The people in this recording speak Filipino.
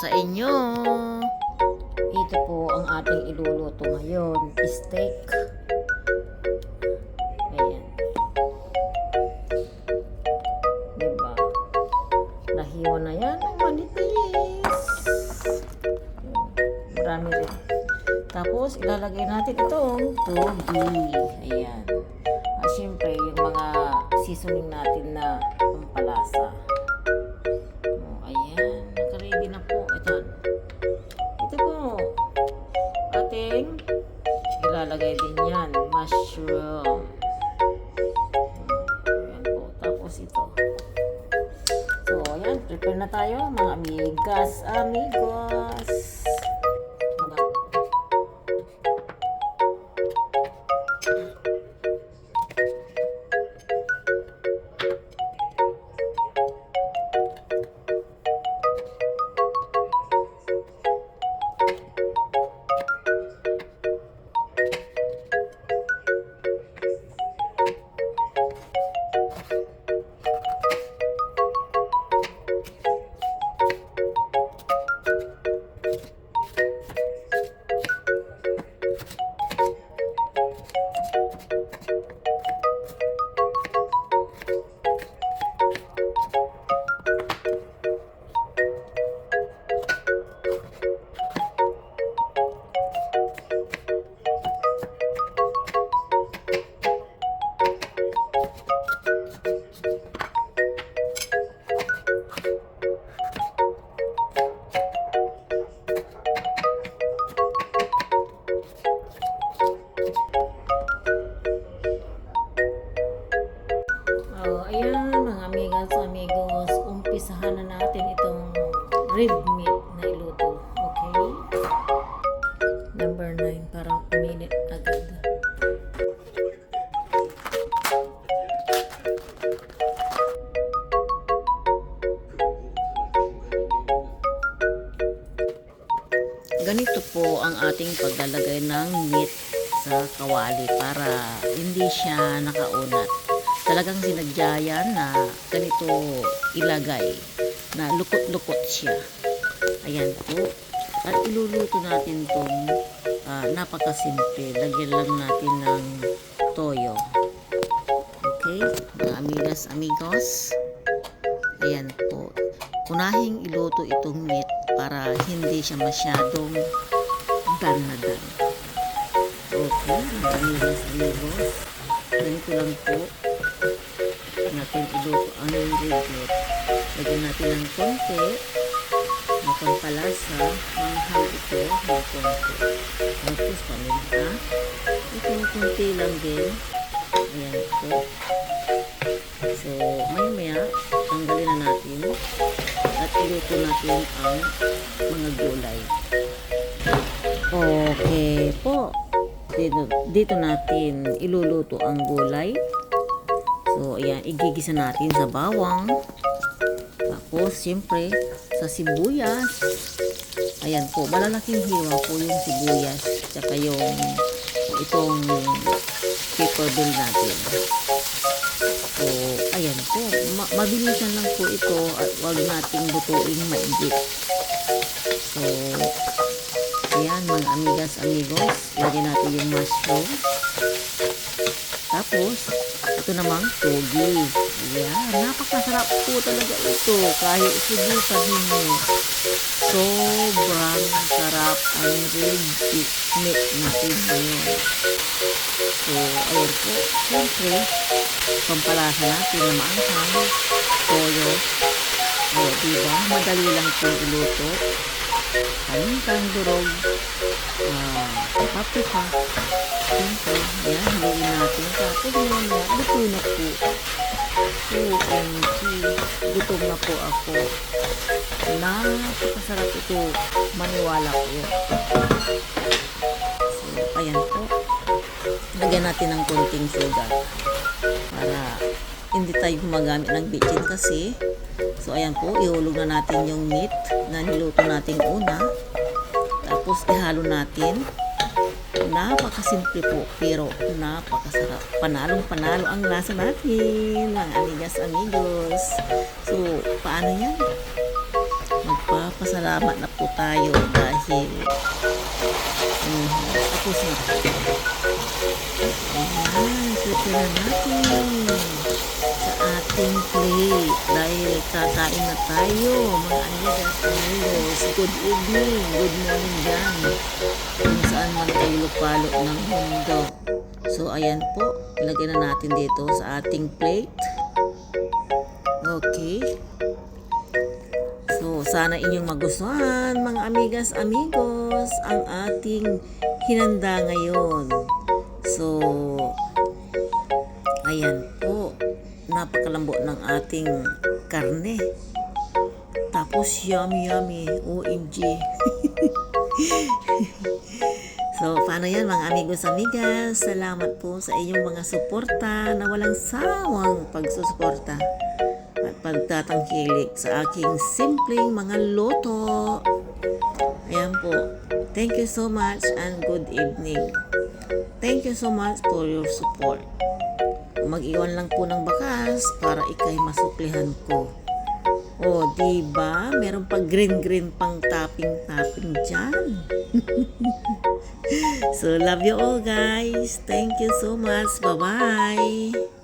sa inyo. Ito po ang ating iluluto ngayon, steak. Ayan. Diba? Nahiwa na yan ang manipis. Marami rin. Tapos ilalagay natin itong tubig. Ayan. At syempre yung mga seasoning natin na pampalasa. Ayan. Nakaready na po. Ito po. Ating ilalagay din yan. Mushroom. Ayan po. Tapos ito. So, ayan. Prepare na tayo mga amigas, amigos. Ayan mga amigas, amigos, umpisahan na natin itong rib meat na iluto. Okay? Number 9, parang minute agad. Ganito po ang ating paglalagay ng meat sa kawali para hindi siya nakaunat. Talagang sinadya yan na ganito ilagay, na lukot-lukot siya. Ayan po. At iluluto natin itong napakasimple. Lagyan lang natin ng toyo. Okay? Mga amigas, amigos. Ayan po. Unahing iluto itong meat para hindi siya masyadong dan na dan. Okay? Mga amigas, amigos. Ganito lang po natin iluto ang rib meat. Lagyan natin ng konti na pampalasa, manghang ito ng konti. Tapos paminta. Ito konti lang din. Ayan po. So, maya tanggalin na natin at iluto natin ang mga gulay. Okay po. Dito natin iluluto ang gulay. So, ayan, igigisa natin sa bawang. Tapos, siyempre, sa sibuyas. Ayan po, malalaking hiwa po yung sibuyas. Tsaka itong pepper bill natin. So, ayan po. Mabilisan lang po ito at wag nating lutuing maigit. So, ayan, mga amigas, amigos. Lagyan natin yung mushroom. Tapos, ito namang togi. Ayan, napakasarap po talaga ito. Kahit subukan ninyo. Sobrang sarap ang rib meat natin ngayon. So, ayan po. Siyempre, pampalasa natin na maanghang, toyo. O, diba? Madali lang po iluto. Kanintang durog. Paprika. Siyempre, ayan, haluin natin. Tapos mamaya, luto na po. OMG, gutom na po ako. Napakasarap ito. Maniwala ko yun. So, ayan po. Lagyan natin ng konting sugar. Para hindi tayo gumagamit ng bitchin kasi. So, ayan po. Ihulog na natin yung meat na niluto natin una. Tapos, ihalo natin. Napakasimple po, pero napakasarap. Panalong-panalo ang lasa natin, mga amigas, amigos. So, paano yan? magpasalamat na po tayo dahil tapos na. Ayan, prepare na natin sa ating plate dahil kakain na tayo mga amigas, amigos. Good evening, good morning dyan kung saan man kayo lupalo ng mundo. So ayan po, ilagay na natin dito sa ating plate. Okay. So, sana inyong magustuhan mga amigas, amigos ang ating hinanda ngayon. So, ayan po. Napakalambot ng ating karne. Tapos, yummy, yummy. OMG. So, paano yan mga amigos, amigas? Salamat po sa inyong mga suporta na walang sawang pagsusuporta at pagtatangkilik sa aking simpleng mga loto. Ayan po. Thank you so much and good evening. Thank you so much for your support. Mag-iwan lang po ng bakas para ikay masuklihan ko. O, diba? Meron pa green pang topping dyan. So, love you all guys. Thank you so much. Bye-bye.